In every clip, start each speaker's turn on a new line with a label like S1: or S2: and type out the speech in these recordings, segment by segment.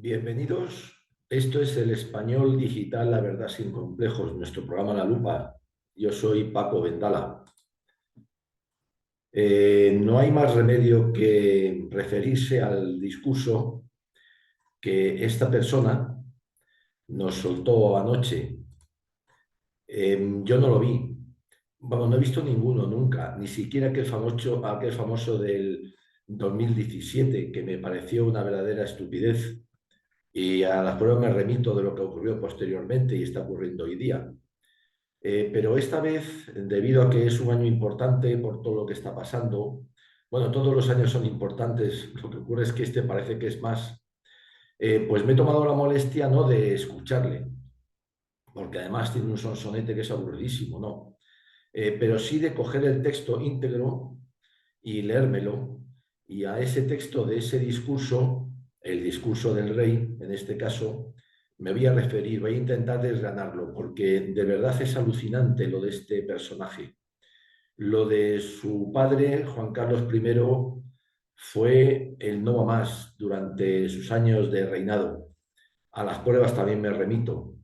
S1: Bienvenidos. Esto es el Español Digital, la verdad sin complejos, nuestro programa La Lupa. Yo soy Paco Vendala. No hay más remedio que referirse al discurso que esta persona nos soltó anoche. Yo no lo vi. Vamos, no he visto ninguno nunca, ni siquiera aquel famoso del 2017, que me pareció una verdadera estupidez. Y a las pruebas me remito de lo que ocurrió posteriormente y está ocurriendo hoy día. Pero esta vez, debido a que es un año importante por todo lo que está pasando, bueno, todos los años son importantes, lo que ocurre es que este parece que es más, pues me he tomado la molestia no de escucharle, porque además tiene un sonsonete que es aburridísimo, ¿no? Pero sí de coger el texto íntegro y leérmelo, y a ese texto de ese discurso, el discurso del rey, en este caso, me voy a referir, voy a intentar desgranarlo, porque de verdad es alucinante lo de este personaje. Lo de su padre, Juan Carlos I, fue el no más durante sus años de reinado. A las pruebas también me remito.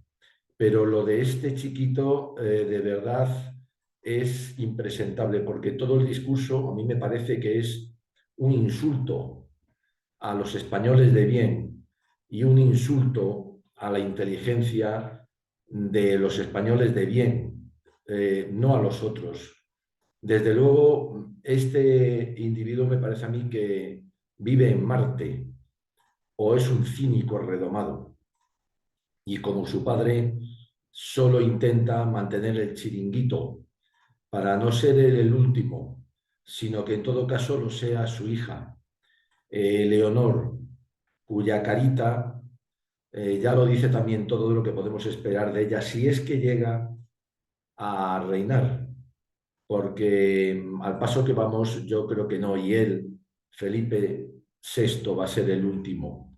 S1: Pero lo de este chiquito, de verdad, es impresentable, porque todo el discurso a mí me parece que es un insulto a los españoles de bien y un insulto a la inteligencia de los españoles de bien, no a los otros. Desde luego, este individuo me parece a mí que vive en Marte o es un cínico redomado y como su padre solo intenta mantener el chiringuito para no ser él el último, sino que en todo caso lo sea su hija, Leonor, cuya carita ya lo dice también todo lo que podemos esperar de ella, si es que llega a reinar, porque al paso que vamos yo creo que no, y él, Felipe VI, va a ser el último.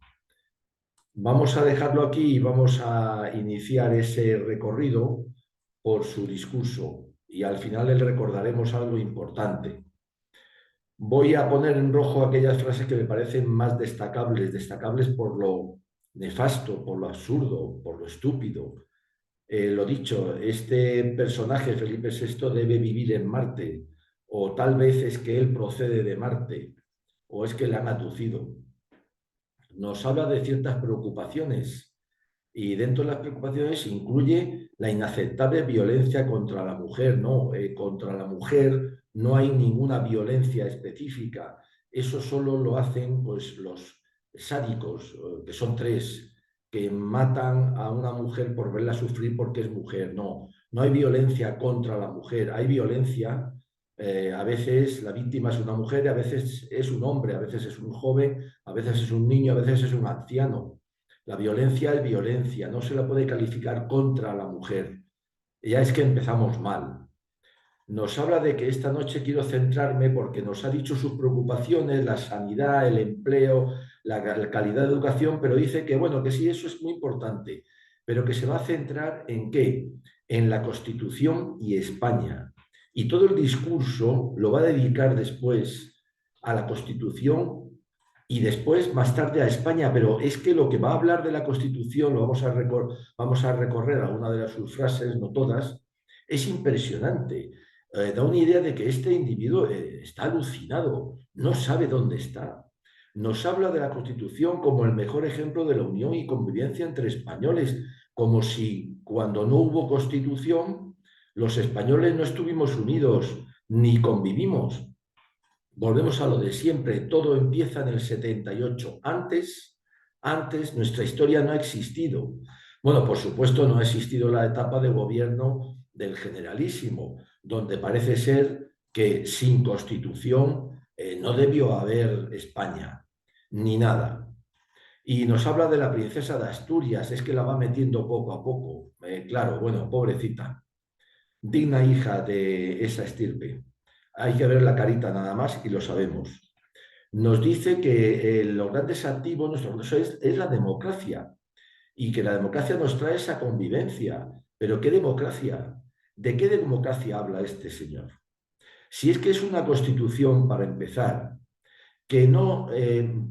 S1: Vamos a dejarlo aquí y vamos a iniciar ese recorrido por su discurso y al final le recordaremos algo importante. Voy a poner en rojo aquellas frases que me parecen más destacables, destacables por lo nefasto, por lo absurdo, por lo estúpido. Lo dicho, este personaje, Felipe VI, debe vivir en Marte, o tal vez es que él procede de Marte, o es que le han aducido. Nos habla de ciertas preocupaciones y dentro de las preocupaciones incluye la inaceptable violencia contra la mujer, ¿no? Contra la mujer no hay ninguna violencia específica. Eso solo lo hacen pues, los sádicos, que son tres, que matan a una mujer por verla sufrir porque es mujer. No, no hay violencia contra la mujer, hay violencia. A veces la víctima es una mujer, a veces es un hombre, a veces es un joven, a veces es un niño, a veces es un anciano. La violencia es violencia, no se la puede calificar contra la mujer. Ya es que empezamos mal. Nos habla de que esta noche quiero centrarme porque nos ha dicho sus preocupaciones, la sanidad, el empleo, la calidad de educación, pero dice que bueno, que sí, eso es muy importante, pero que se va a centrar en qué, en la Constitución y España. Y todo el discurso lo va a dedicar después a la Constitución y después, más tarde, a España, pero es que lo que va a hablar de la Constitución, lo vamos a recorrer alguna de sus frases, no todas, es impresionante. Da una idea de que este individuo está alucinado, no sabe dónde está. Nos habla de la Constitución como el mejor ejemplo de la unión y convivencia entre españoles, como si cuando no hubo Constitución los españoles no estuvimos unidos ni convivimos. Volvemos a lo de siempre, todo empieza en el 78. Antes nuestra historia no ha existido. Bueno, por supuesto no ha existido la etapa de gobierno del generalísimo, donde parece ser que sin constitución no debió haber España, ni nada. Y nos habla de la princesa de Asturias, es que la va metiendo poco a poco. Claro, bueno, pobrecita, digna hija de esa estirpe. Hay que ver la carita nada más y lo sabemos. Nos dice que los grandes activos, nuestro progreso es la democracia y que la democracia nos trae esa convivencia. ¿Pero qué democracia? ¿De qué democracia habla este señor? Si es que es una constitución, para empezar, que no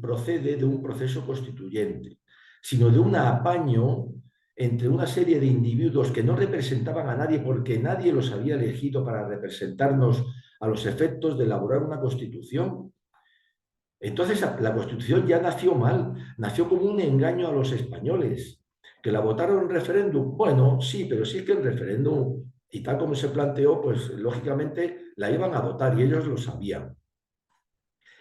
S1: procede de un proceso constituyente, sino de un apaño entre una serie de individuos que no representaban a nadie porque nadie los había elegido para representarnos a los efectos de elaborar una constitución. Entonces la constitución ya nació mal, nació como un engaño a los españoles, que la votaron en referéndum. Bueno, sí, pero sí que el referéndum, y tal como se planteó, pues lógicamente la iban a votar y ellos lo sabían.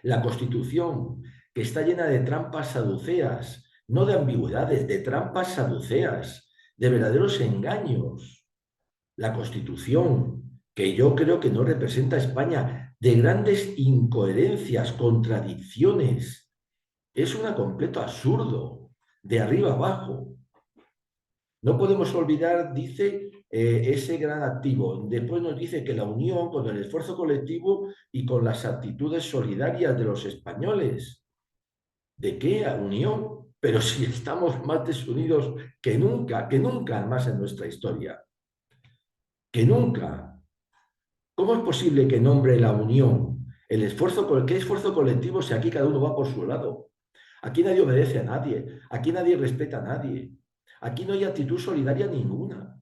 S1: La constitución, que está llena de trampas saduceas, no de ambigüedades, de trampas saduceas, de verdaderos engaños. La constitución, que yo creo que no representa a España, de grandes incoherencias, contradicciones. Es un completo absurdo, de arriba abajo. No podemos olvidar, dice, ese gran activo. Después nos dice que la unión con el esfuerzo colectivo y con las actitudes solidarias de los españoles. ¿De qué unión? Pero si estamos más desunidos que nunca más en nuestra historia. Que nunca. ¿Cómo es posible que nombre la unión, el esfuerzo, qué esfuerzo colectivo si aquí cada uno va por su lado? Aquí nadie obedece a nadie, aquí nadie respeta a nadie, aquí no hay actitud solidaria ninguna.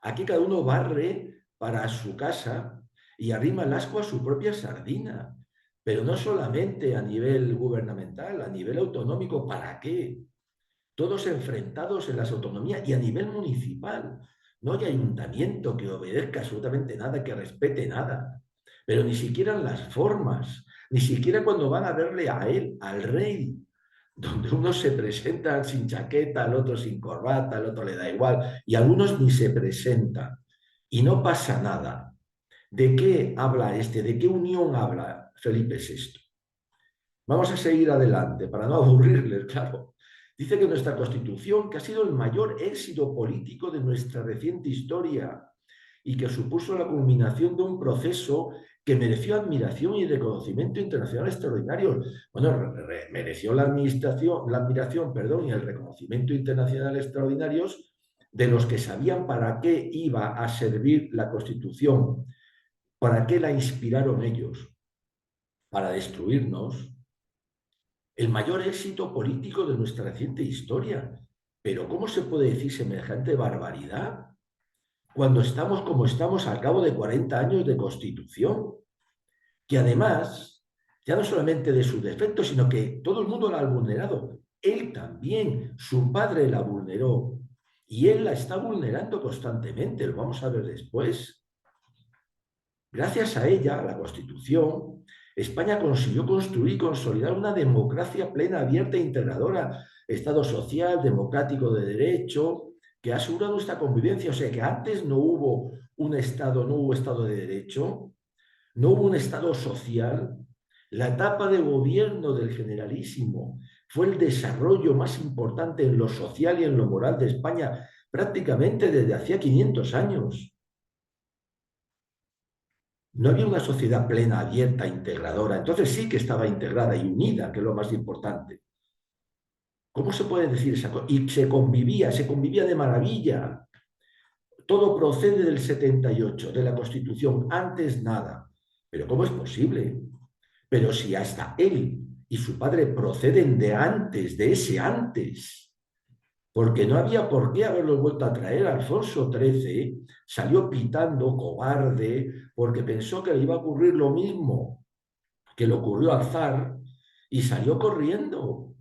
S1: Aquí cada uno barre para su casa y arrima el ascua a su propia sardina. Pero no solamente a nivel gubernamental, a nivel autonómico, ¿para qué? Todos enfrentados en las autonomías y a nivel municipal. No hay ayuntamiento que obedezca absolutamente nada, que respete nada, pero ni siquiera en las formas, ni siquiera cuando van a verle a él, al rey, donde unos se presentan sin chaqueta, el otro sin corbata, el otro le da igual, y algunos ni se presentan. Y no pasa nada. ¿De qué habla este? ¿De qué unión habla Felipe VI? Vamos a seguir adelante para no aburrirles, claro. Dice que nuestra Constitución, que ha sido el mayor éxito político de nuestra reciente historia y que supuso la culminación de un proceso que mereció admiración y reconocimiento internacional extraordinario. Bueno, mereció la admiración, perdón, y el reconocimiento internacional extraordinarios de los que sabían para qué iba a servir la Constitución, para qué la inspiraron ellos, para destruirnos. El mayor éxito político de nuestra reciente historia. Pero ¿cómo se puede decir semejante barbaridad cuando estamos como estamos al cabo de 40 años de Constitución? Que además, ya no solamente de sus defectos, sino que todo el mundo la ha vulnerado. Él también, su padre la vulneró y él la está vulnerando constantemente, lo vamos a ver después. Gracias a ella, a la Constitución, España consiguió construir y consolidar una democracia plena, abierta e integradora, Estado social, democrático de derecho, que ha asegurado nuestra convivencia. O sea que antes no hubo no hubo Estado de derecho, no hubo un Estado social. La etapa de gobierno del generalísimo fue el desarrollo más importante en lo social y en lo moral de España prácticamente desde hacía 500 años. No había una sociedad plena, abierta, integradora. Entonces sí que estaba integrada y unida, que es lo más importante. ¿Cómo se puede decir esa cosa? Y se convivía de maravilla. Todo procede del 78, de la Constitución, antes nada. Pero ¿cómo es posible? Pero si hasta él y su padre proceden de antes, de ese antes, porque no había por qué haberlo vuelto a traer. Alfonso XIII salió pitando, cobarde, porque pensó que le iba a ocurrir lo mismo que le ocurrió al zar y salió corriendo.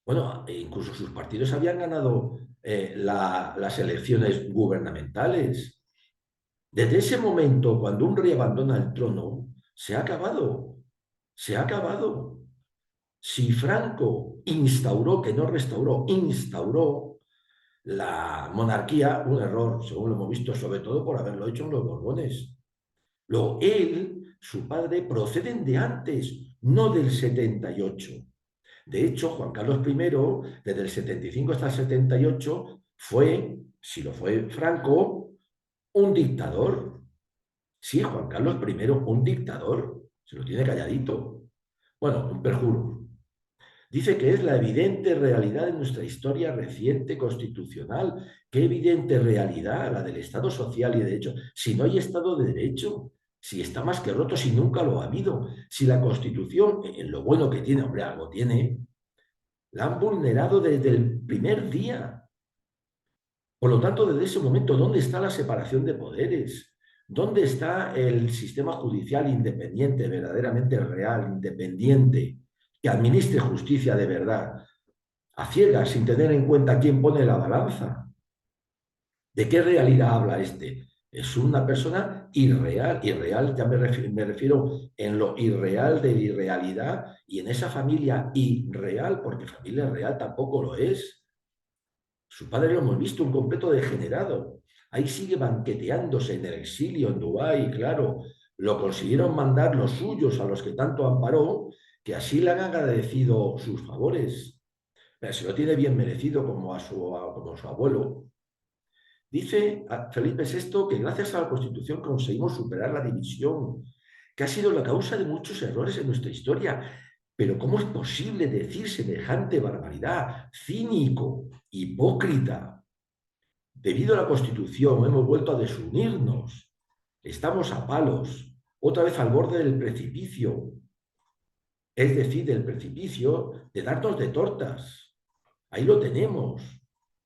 S1: Bueno, incluso sus partidos habían ganado las elecciones gubernamentales. Desde ese momento, cuando un rey abandona el trono, se ha acabado. Se ha acabado. Si Franco instauró, que no restauró, instauró la monarquía, un error, según lo hemos visto, sobre todo por haberlo hecho en los Borbones. Luego, él, su padre, proceden de antes, no del 78. De hecho, Juan Carlos I, desde el 75 hasta el 78, fue, si lo fue Franco, un dictador. Sí, Juan Carlos I, un dictador. Se lo tiene calladito. Bueno, un perjuro. Dice que es la evidente realidad de nuestra historia reciente constitucional. ¿Qué evidente realidad? La del Estado social y de derecho. Si no hay Estado de derecho, si está más que roto, si nunca lo ha habido, si la Constitución, en lo bueno que tiene, hombre, algo tiene, La han vulnerado desde el primer día. Por lo tanto, desde ese momento, ¿dónde está la separación de poderes? ¿Dónde está el sistema judicial independiente, verdaderamente real, independiente, que administre justicia de verdad, a ciegas, sin tener en cuenta quién pone la balanza? ¿De qué realidad habla este? Es una persona irreal. Irreal, ya me refiero en lo irreal de la irrealidad y en esa familia irreal, porque familia real tampoco lo es. Su padre lo hemos visto, un completo degenerado. Ahí sigue banqueteándose en el exilio, en Dubái, claro. Lo consiguieron mandar los suyos a los que tanto amparó, que así le han agradecido sus favores. Pero se lo tiene bien merecido como a su abuelo. Dice Felipe VI que gracias a la Constitución conseguimos superar la división, que ha sido la causa de muchos errores en nuestra historia. Pero ¿cómo es posible decir semejante barbaridad? Cínico, hipócrita. Debido a la Constitución hemos vuelto a desunirnos. Estamos a palos, otra vez al borde del precipicio. Es decir, del precipicio de darnos de tortas. Ahí lo tenemos.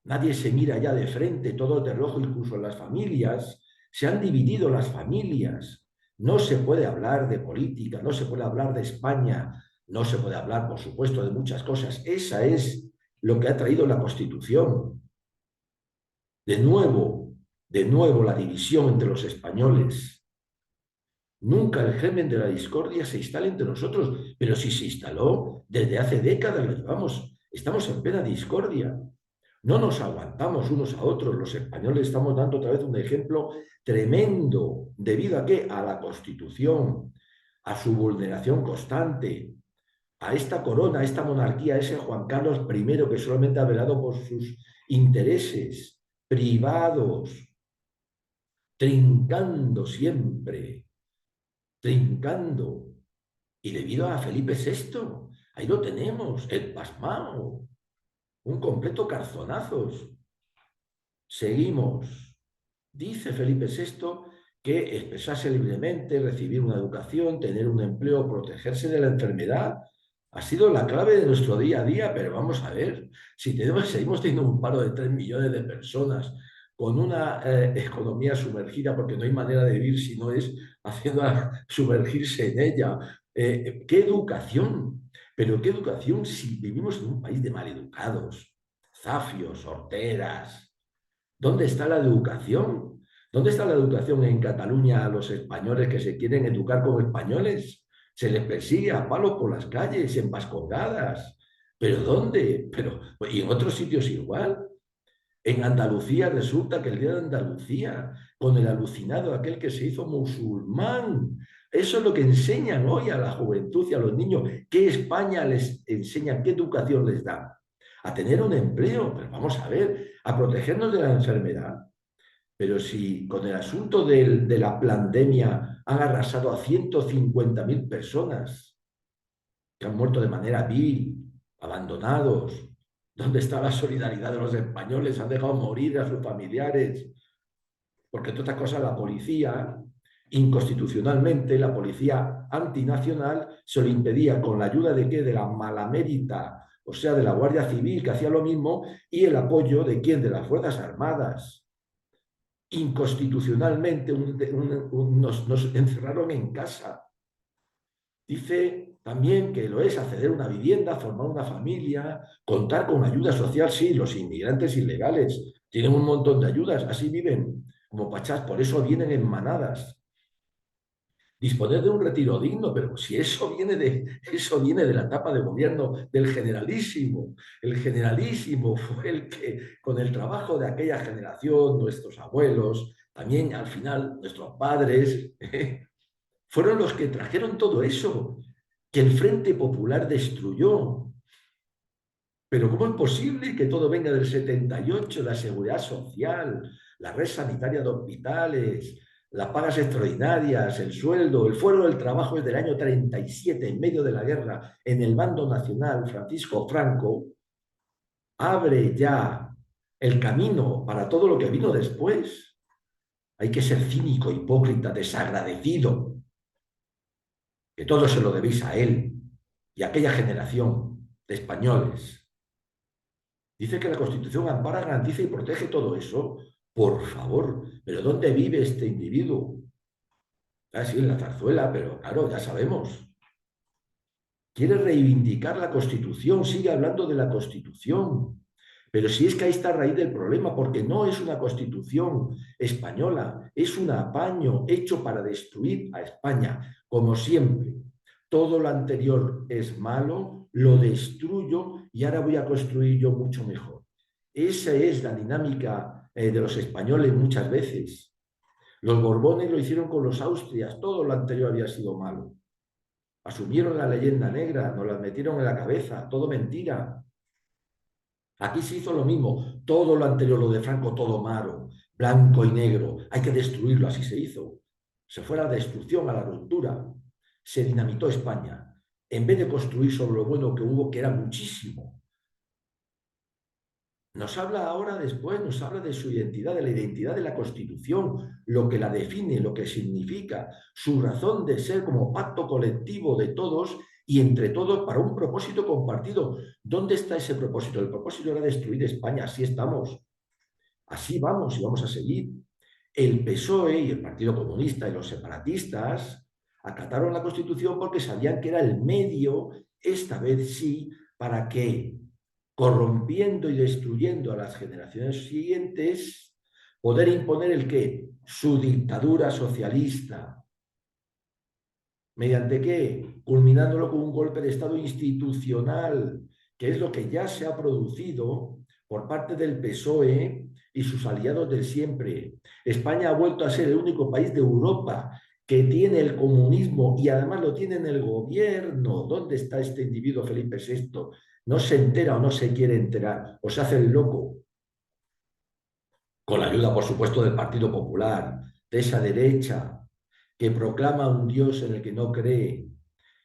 S1: Nadie se mira ya de frente, todo de rojo, incluso las familias. Se han dividido las familias. No se puede hablar de política, no se puede hablar de España, no se puede hablar, por supuesto, de muchas cosas. Esa es lo que ha traído la Constitución. De nuevo la división entre los españoles. Nunca el germen de la discordia se instala entre nosotros, pero si se instaló, desde hace décadas lo llevamos. Estamos en plena discordia. No nos aguantamos unos a otros. Los españoles estamos dando otra vez un ejemplo tremendo. ¿Debido a qué? A la Constitución, a su vulneración constante, a esta corona, a esta monarquía, a ese Juan Carlos I que solamente ha velado por sus intereses privados, trincando siempre, trincando. Y debido a Felipe VI, ahí lo tenemos, el pasmao, un completo calzonazos. Seguimos. Dice Felipe VI que expresarse libremente, recibir una educación, tener un empleo, protegerse de la enfermedad, ha sido la clave de nuestro día a día, pero vamos a ver, si seguimos teniendo un paro de 3 millones de personas, con una economía sumergida, porque no hay manera de vivir si no es haciendo sumergirse en ella. ¿Qué educación? Pero ¿qué educación si vivimos en un país de maleducados, zafios, horteras? ¿Dónde está la educación? ¿Dónde está la educación en Cataluña a los españoles que se quieren educar como españoles? Se les persigue a palos por las calles, en vascongadas. ¿Pero dónde? Y en otros sitios igual. En Andalucía resulta que el día de Andalucía, con el alucinado aquel que se hizo musulmán, eso es lo que enseñan hoy a la juventud y a los niños. ¿Qué España les enseña? ¿Qué educación les da? A tener un empleo, pero vamos a ver, a protegernos de la enfermedad. Pero si con el asunto de la pandemia han arrasado a 150.000 personas que han muerto de manera vil, abandonados, ¿dónde está la solidaridad de los españoles? Han dejado morir a sus familiares. Porque, entre otras cosas, la policía, inconstitucionalmente, la policía antinacional, se lo impedía con la ayuda de qué? De la malamérita, o sea, de la Guardia Civil, que hacía lo mismo, y el apoyo de quién? De las Fuerzas Armadas. Inconstitucionalmente nos encerraron en casa. Dice también que lo es acceder a una vivienda, formar una familia, contar con ayuda social. Sí, los inmigrantes ilegales tienen un montón de ayudas, así viven como pachás, por eso vienen en manadas. Disponer de un retiro digno, pero si eso viene de la etapa de gobierno del generalísimo. El generalísimo fue el que, con el trabajo de aquella generación, nuestros abuelos, también al final nuestros padres, fueron los que trajeron todo eso que el Frente Popular destruyó. Pero ¿cómo es posible que todo venga del 78, la seguridad social, la red sanitaria de hospitales, las pagas extraordinarias, el sueldo, el fuero del trabajo es del año 37, en medio de la guerra, en el bando nacional? Francisco Franco abre ya el camino para todo lo que vino después. Hay que ser cínico, hipócrita, desagradecido, que todo se lo debéis a él y a aquella generación de españoles Dice que la Constitución ampara, garantiza y protege todo eso. Por favor, ¿pero dónde vive este individuo? Ah, sí, en la zarzuela, pero claro, ya sabemos. Quiere reivindicar la Constitución, sigue hablando de la Constitución. Pero si es que ahí está a raíz del problema, porque no es una Constitución española, es un apaño hecho para destruir a España, como siempre. Todo lo anterior es malo, lo destruyo y ahora voy a construir yo mucho mejor. Esa es la dinámica de los españoles muchas veces. Los Borbones lo hicieron con los Austrias, todo lo anterior había sido malo. Asumieron la leyenda negra, nos la metieron en la cabeza, todo mentira. Aquí se hizo lo mismo, todo lo anterior, lo de Franco, todo malo, blanco y negro, hay que destruirlo, así se hizo. Se fue a la destrucción, a la ruptura, se dinamitó España, en vez de construir sobre lo bueno que hubo, que era muchísimo. Nos habla ahora después, nos habla de su identidad, de la identidad de la Constitución, lo que la define, lo que significa, su razón de ser como pacto colectivo de todos y entre todos para un propósito compartido. ¿Dónde está ese propósito? El propósito era destruir España, así estamos, así vamos y vamos a seguir. El PSOE y el Partido Comunista y los separatistas acataron la Constitución porque sabían que era el medio, esta vez sí, para que corrompiendo y destruyendo a las generaciones siguientes, poder imponer el qué, su dictadura socialista. ¿Mediante qué? Culminándolo con un golpe de Estado institucional, que es lo que ya se ha producido por parte del PSOE y sus aliados de siempre. España ha vuelto a ser el único país de Europa que tiene el comunismo y además lo tiene en el gobierno. ¿Dónde está este individuo Felipe VI? No se entera o no se quiere enterar, o se hace el loco, con la ayuda, por supuesto, del Partido Popular, de esa derecha que proclama un Dios en el que no cree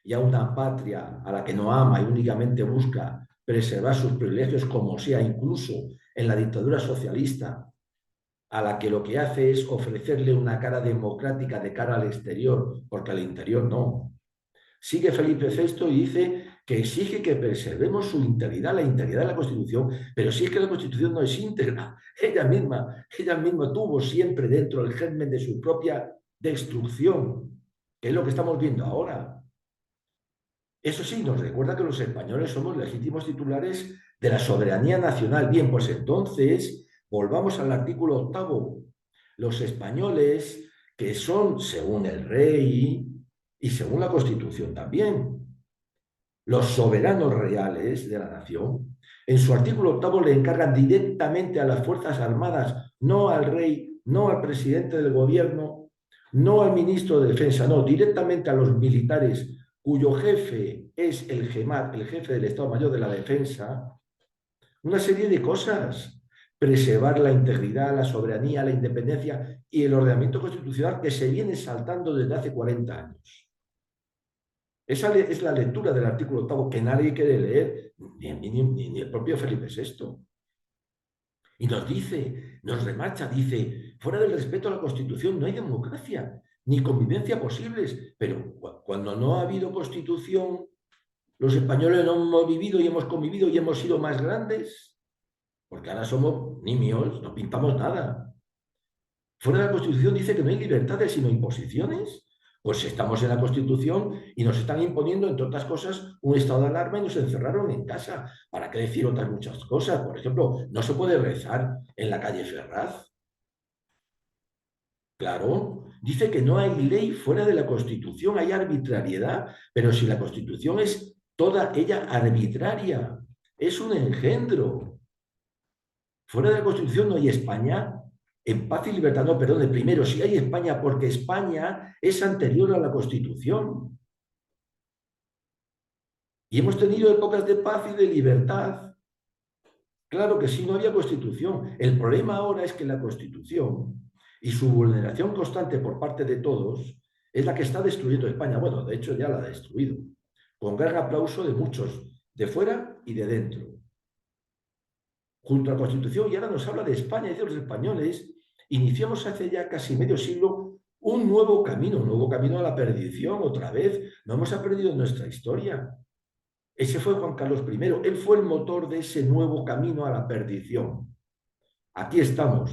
S1: y a una patria a la que no ama y únicamente busca preservar sus privilegios como sea, incluso en la dictadura socialista, a la que lo que hace es ofrecerle una cara democrática de cara al exterior, porque al interior no. Sigue Felipe VI y dice que exige que preservemos su integridad, la integridad de la Constitución, pero si es que la Constitución no es íntegra, ella misma tuvo siempre dentro el germen de su propia destrucción, que es lo que estamos viendo ahora. Eso sí, nos recuerda que los españoles somos legítimos titulares de la soberanía nacional. Bien, pues entonces volvamos al artículo 8. Los españoles, que son, según el rey y según la Constitución también, los soberanos reales de la nación, en su artículo 8 le encargan directamente a las Fuerzas Armadas, no al rey, no al presidente del gobierno, no al ministro de Defensa, no, directamente a los militares cuyo jefe es el GEMAT, el jefe del Estado Mayor de la Defensa, una serie de cosas. Preservar la integridad, la soberanía, la independencia y el ordenamiento constitucional que se viene saltando desde hace 40 años. Esa es la lectura del artículo 8 que nadie quiere leer, ni el propio Felipe VI. Y nos dice, nos remarcha, dice, fuera del respeto a la Constitución no hay democracia, ni convivencia posibles. Pero cuando no ha habido Constitución, los españoles no hemos vivido y hemos convivido y hemos sido más grandes, porque ahora somos nimios, no pintamos nada. Fuera de la Constitución dice que no hay libertades, sino imposiciones. Pues estamos en la Constitución y nos están imponiendo, entre otras cosas, un estado de alarma y nos encerraron en casa. ¿Para qué decir otras muchas cosas? Por ejemplo, no se puede rezar en la calle Ferraz. Claro, dice que no hay ley fuera de la Constitución, hay arbitrariedad, pero si la Constitución es toda ella arbitraria, es un engendro. Fuera de la Constitución no hay España. En paz y libertad, no, perdón, primero, sí hay España, porque España es anterior a la Constitución. Y hemos tenido épocas de paz y de libertad. Claro que sí, no había Constitución. El problema ahora es que la Constitución y su vulneración constante por parte de todos es la que está destruyendo España. Bueno, de hecho ya la ha destruido, con gran aplauso de muchos, de fuera y de dentro. Junto a la Constitución, y ahora nos habla de España y de los españoles, iniciamos hace ya casi medio siglo un nuevo camino a la perdición otra vez. No hemos aprendido nuestra historia. Ese fue Juan Carlos I. Él fue el motor de ese nuevo camino a la perdición. Aquí estamos.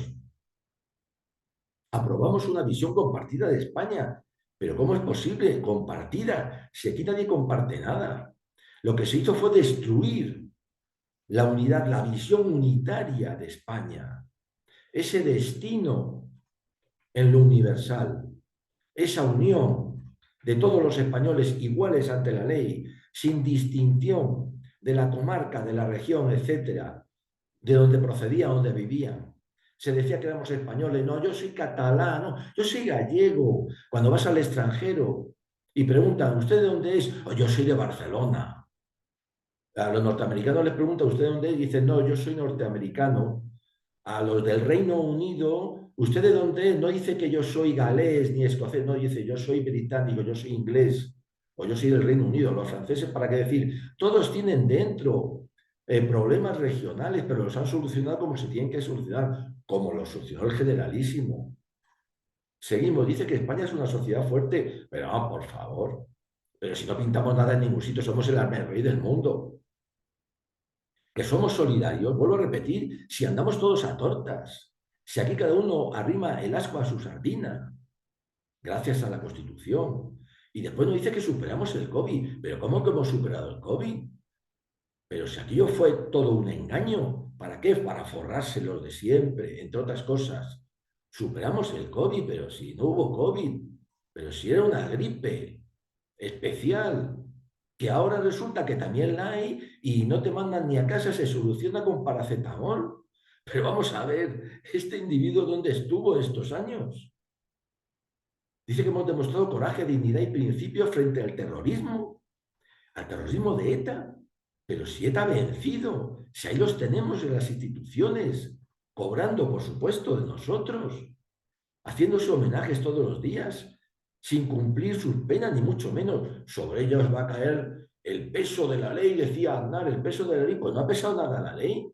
S1: Aprobamos una visión compartida de España. Pero ¿cómo es posible? Compartida. Si aquí nadie comparte nada. Lo que se hizo fue destruir la unidad, la visión unitaria de España. Ese destino en lo universal. Esa unión de todos los españoles iguales ante la ley, sin distinción de la comarca, de la región, etcétera, de donde procedían, donde vivían. Se decía que éramos españoles, no, yo soy catalán, no, yo soy gallego. Cuando vas al extranjero y preguntan, ¿usted de dónde es? Oh, yo soy de Barcelona. A los norteamericanos les preguntan, ¿usted de dónde es? Y dicen, no, yo soy norteamericano. A los del Reino Unido, ¿usted de dónde es? No dice que yo soy galés ni escocés, no dice yo soy británico, yo soy inglés o yo soy del Reino Unido. Los franceses, ¿para qué decir? Todos tienen dentro problemas regionales, pero los han solucionado como se tienen que solucionar, como lo solucionó el generalísimo. Seguimos, dice que España es una sociedad fuerte, pero no, por favor. Pero si no pintamos nada en ningún sitio, somos el rey del mundo. Que somos solidarios, vuelvo a repetir, si andamos todos a tortas, si aquí cada uno arrima el asco a su sardina, gracias a la Constitución. Y después nos dice que superamos el COVID. ¿Pero cómo que hemos superado el COVID? Pero si aquello fue todo un engaño, ¿para qué? Para forrarse los de siempre, entre otras cosas. Superamos el COVID, pero si no hubo COVID, pero si era una gripe especial, que ahora resulta que también la hay y no te mandan ni a casa, se soluciona con paracetamol. Pero vamos a ver, ¿este individuo dónde estuvo estos años? Dice que hemos demostrado coraje, dignidad y principio frente al terrorismo de ETA. Pero si ETA ha vencido, si ahí los tenemos en las instituciones, cobrando, por supuesto, de nosotros, haciéndose homenajes todos los días, sin cumplir sus penas, ni mucho menos. Sobre ellos va a caer el peso de la ley, decía Aznar, el peso de la ley. Pues no ha pesado nada la ley.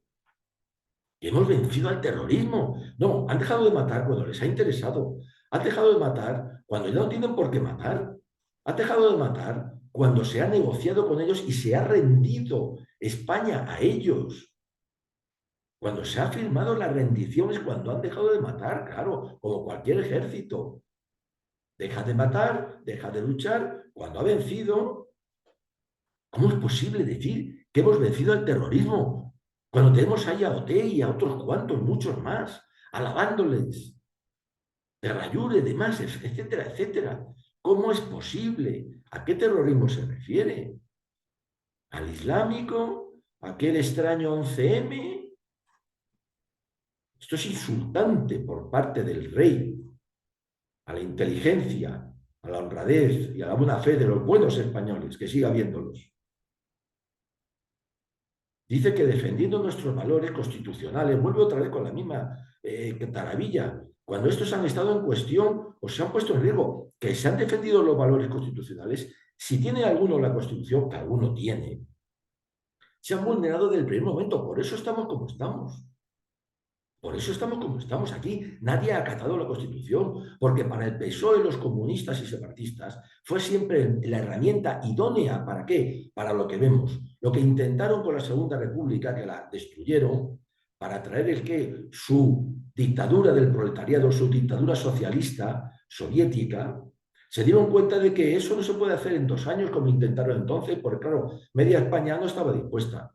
S1: Y hemos vencido al terrorismo. No, han dejado de matar cuando les ha interesado. Han dejado de matar cuando ya no tienen por qué matar. Han dejado de matar cuando se ha negociado con ellos y se ha rendido España a ellos. Cuando se ha firmado la rendición es cuando han dejado de matar, claro, como cualquier ejército. Deja de matar, deja de luchar. Cuando ha vencido, ¿cómo es posible decir que hemos vencido al terrorismo? Cuando tenemos ahí a Otegui y a otros cuantos, muchos más, alabándoles, de Rayure, demás, etcétera, etcétera. ¿Cómo es posible? ¿A qué terrorismo se refiere? ¿Al islámico? ¿Aquel extraño 11M? Esto es insultante por parte del rey a la inteligencia, a la honradez y a la buena fe de los buenos españoles, que siga viéndolos. Dice que defendiendo nuestros valores constitucionales, vuelve otra vez con la misma taravilla, cuando estos han estado en cuestión o se han puesto en riesgo, que se han defendido los valores constitucionales, si tiene alguno la Constitución, que alguno tiene, se han vulnerado desde el primer momento, por eso estamos como estamos. Por eso estamos como estamos aquí. Nadie ha acatado la Constitución, porque para el PSOE, los comunistas y separatistas, fue siempre la herramienta idónea. ¿Para qué? Para lo que vemos. Lo que intentaron con la Segunda República, que la destruyeron, para traer el que su dictadura del proletariado, su dictadura socialista, soviética, se dieron cuenta de que eso no se puede hacer en 2 años como intentaron entonces, porque claro, media España no estaba dispuesta.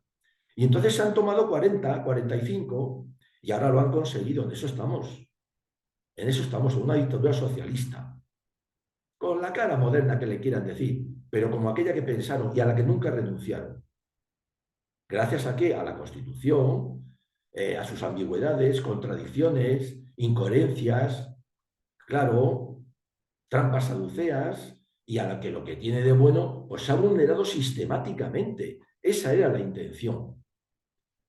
S1: Y entonces se han tomado 40, 45 y ahora lo han conseguido. En eso estamos. En eso estamos, en una dictadura socialista. Con la cara moderna que le quieran decir, pero como aquella que pensaron y a la que nunca renunciaron. ¿Gracias a qué? A la Constitución, a sus ambigüedades, contradicciones, incoherencias, claro, trampas saduceas, y a la que lo que tiene de bueno, pues se ha vulnerado sistemáticamente. Esa era la intención.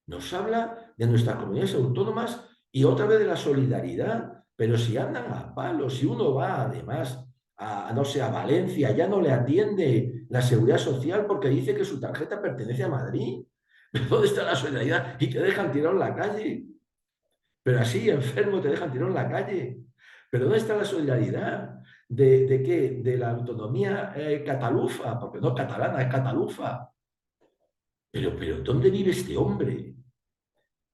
S1: Nos habla de nuestras comunidades autónomas y otra vez de la solidaridad, pero si andan a palos, si uno va además no sé, a Valencia, ya no le atiende la seguridad social porque dice que su tarjeta pertenece a Madrid. ¿Pero dónde está la solidaridad? Y te dejan tirado en la calle. Pero así, enfermo, te dejan tirado en la calle. ¿Pero dónde está la solidaridad? ¿De qué? De la autonomía catalufa, porque no catalana, es catalufa. pero ¿dónde vive este hombre?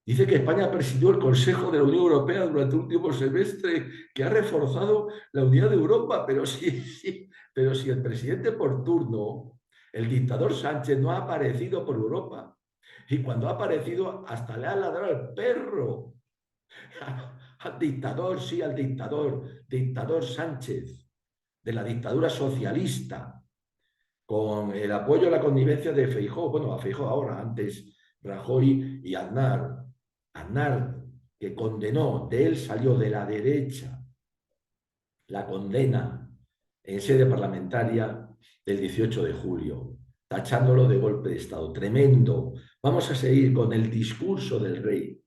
S1: Dice que España presidió el Consejo de la Unión Europea durante el último semestre, que ha reforzado la unidad de Europa, pero si el presidente por turno, el dictador Sánchez, no ha aparecido por Europa. Y cuando ha aparecido, hasta le ha ladrado el perro. Al dictador, sí, al dictador Sánchez, de la dictadura socialista, con el apoyo a la connivencia de Feijóo, bueno, a Feijóo ahora, antes Rajoy y Aznar. Aznar, que condenó, de él salió de la derecha la condena en sede parlamentaria del 18 de julio, tachándolo de golpe de Estado. Tremendo. Vamos a seguir con el discurso del rey.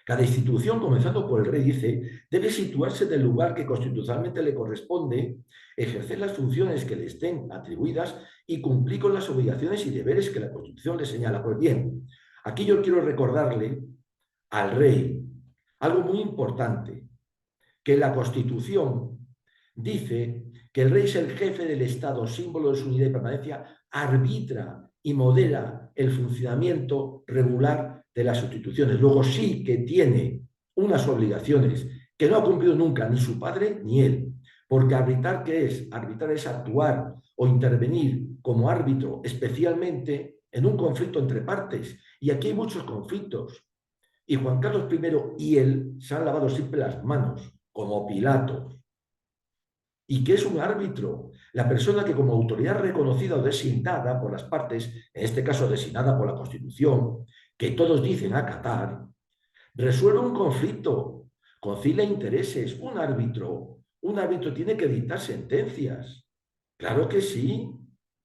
S1: Cada institución, comenzando por el rey, dice, debe situarse en el lugar que constitucionalmente le corresponde, ejercer las funciones que le estén atribuidas y cumplir con las obligaciones y deberes que la Constitución le señala. Pues bien, aquí yo quiero recordarle al rey algo muy importante, que la Constitución dice que el rey es el jefe del Estado, símbolo de su unidad y permanencia, arbitra y modera el funcionamiento regular de las instituciones. Luego sí que tiene unas obligaciones que no ha cumplido nunca ni su padre ni él, porque arbitrar, ¿qué es? Arbitrar es actuar o intervenir como árbitro, especialmente en un conflicto entre partes. Y aquí hay muchos conflictos. Y Juan Carlos I y él se han lavado siempre las manos, como Pilato. ¿Y qué es un árbitro? La persona que como autoridad reconocida o designada por las partes, en este caso designada por la Constitución, que todos dicen acatar, resuelve un conflicto, concilia intereses. Un árbitro tiene que dictar sentencias. Claro que sí,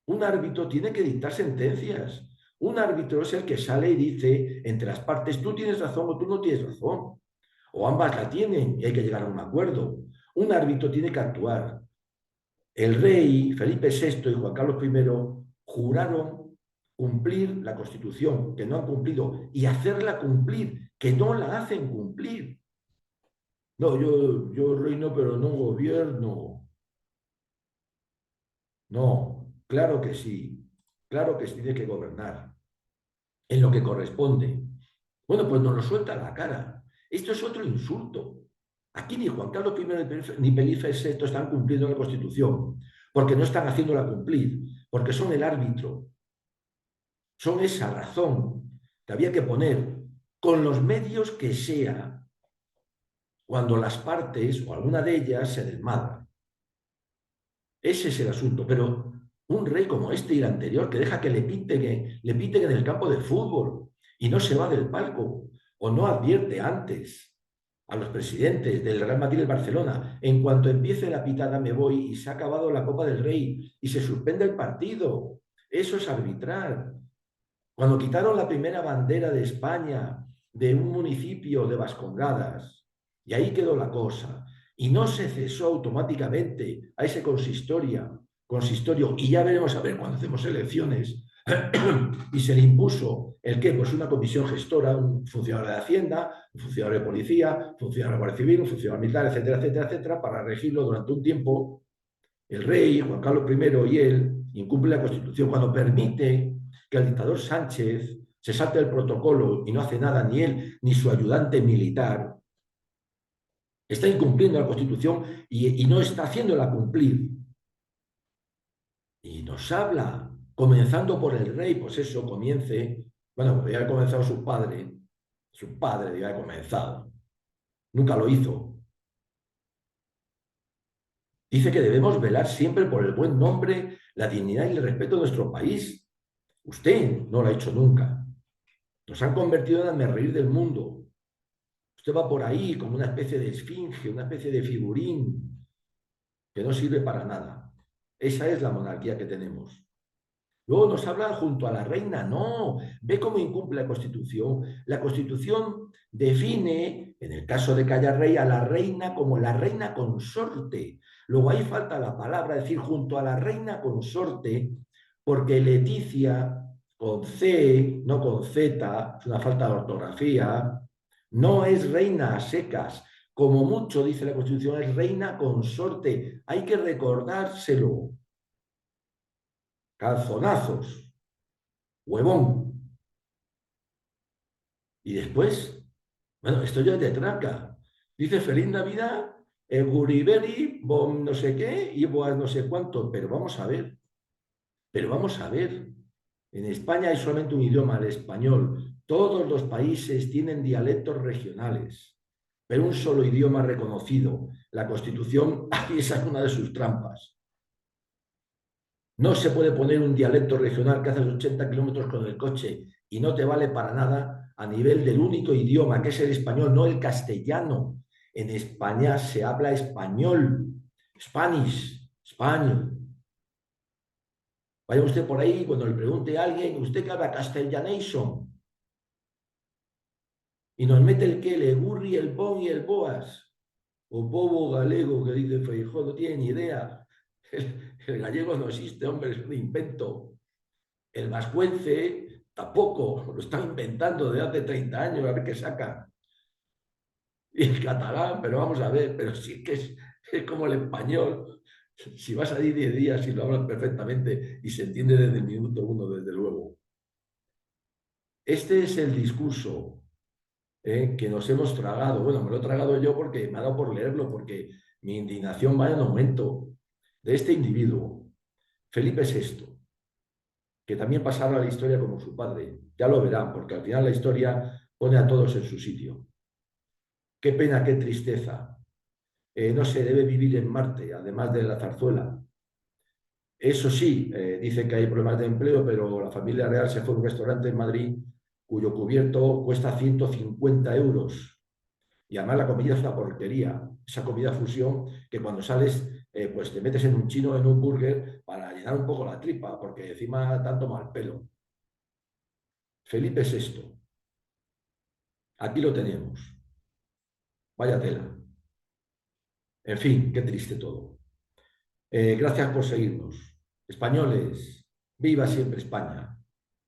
S1: un árbitro tiene que dictar sentencias. Un árbitro es el que sale y dice entre las partes, tú tienes razón o tú no tienes razón. O ambas la tienen y hay que llegar a un acuerdo. Un árbitro tiene que actuar. El rey Felipe VI y Juan Carlos I juraron cumplir la Constitución, que no han cumplido, y hacerla cumplir, que no la hacen cumplir. No, yo reino, pero no gobierno. No, claro que sí tiene que gobernar en lo que corresponde. Bueno, pues nos lo suelta a la cara. Esto es otro insulto. Aquí ni Juan Carlos I ni Felipe VI están cumpliendo la Constitución, porque no están haciéndola cumplir, porque son el árbitro, son esa razón que había que poner con los medios que sea cuando las partes o alguna de ellas se desmadran. Ese es el asunto, pero un rey como este y el anterior que deja que le pinten en el campo de fútbol y no se va del palco o no advierte antes a los presidentes del Real Madrid y del Barcelona, en cuanto empiece la pitada me voy y se ha acabado la Copa del Rey y se suspende el partido. Eso es arbitrar. Cuando quitaron la primera bandera de España de un municipio de Vascongadas, y ahí quedó la cosa, y no se cesó automáticamente a ese consistorio, y ya veremos a ver cuando hacemos elecciones, y se le impuso el qué, pues una comisión gestora, un funcionario de Hacienda, un funcionario de policía, un funcionario de Guardia Civil, un funcionario militar, etcétera, etcétera, etcétera, para regirlo durante un tiempo. El rey, Juan Carlos I y él, incumple la Constitución cuando permite que el dictador Sánchez se salte el protocolo y no hace nada, ni él ni su ayudante militar. Está incumpliendo la Constitución y no está haciéndola cumplir. Y nos habla, comenzando por el rey, pues eso, comience. Bueno, ya ha comenzado su padre ya ha comenzado. Nunca lo hizo. Dice que debemos velar siempre por el buen nombre, la dignidad y el respeto de nuestro país. Usted no lo ha hecho nunca. Nos han convertido en el reír del mundo. Usted va por ahí como una especie de esfinge, una especie de figurín que no sirve para nada. Esa es la monarquía que tenemos. Luego nos hablan junto a la reina. No, ve cómo incumple la Constitución. La Constitución define, en el caso de que haya rey, a la reina como la reina consorte. Luego ahí falta la palabra, decir junto a la reina consorte, porque Leticia, con C, no con Z, es una falta de ortografía, no es reina a secas. Como mucho, dice la Constitución, es reina consorte. Hay que recordárselo. Calzonazos, huevón. Y después, bueno, esto ya es de tranca. Dice Feliz Navidad, Guriberi, bom no sé qué, y boas no sé cuánto. Pero vamos a ver. En España hay solamente un idioma, el español. Todos los países tienen dialectos regionales, pero un solo idioma reconocido. La Constitución, aquí esa es una de sus trampas. No se puede poner un dialecto regional que haces 80 kilómetros con el coche y no te vale para nada a nivel del único idioma, que es el español, no el castellano. En España se habla español, Spanish, español. Vaya usted por ahí, cuando le pregunte a alguien, ¿usted que habla castellanation? Y nos mete el que, el egurri, el bon y el boas. O bobo galego que dice Feijóo, no tiene ni idea. El gallego no existe, hombre, es un invento. El vascuence tampoco, lo están inventando desde hace 30 años, a ver qué saca. Y el catalán, pero vamos a ver, pero sí que es como el español. Si vas a ir 10 días y lo hablas perfectamente y se entiende desde el minuto uno, desde luego. Este es el discurso que nos hemos tragado. Bueno, me lo he tragado yo porque me ha dado por leerlo, porque mi indignación va en aumento de este individuo, Felipe VI, que también pasará a la historia como su padre. Ya lo verán, porque al final la historia pone a todos en su sitio. Qué pena, qué tristeza. No se debe vivir en Marte, además de la zarzuela. Eso sí, dice que hay problemas de empleo, pero la familia real se fue a un restaurante en Madrid cuyo cubierto cuesta 150 euros. Y además la comida es una porquería. Esa comida fusión que cuando sales, pues te metes en un chino, en un burger, para llenar un poco la tripa, porque encima tanto mal pelo. Felipe VI. Aquí lo tenemos. Vaya tela. En fin, qué triste todo. Gracias por seguirnos. Españoles, viva siempre España.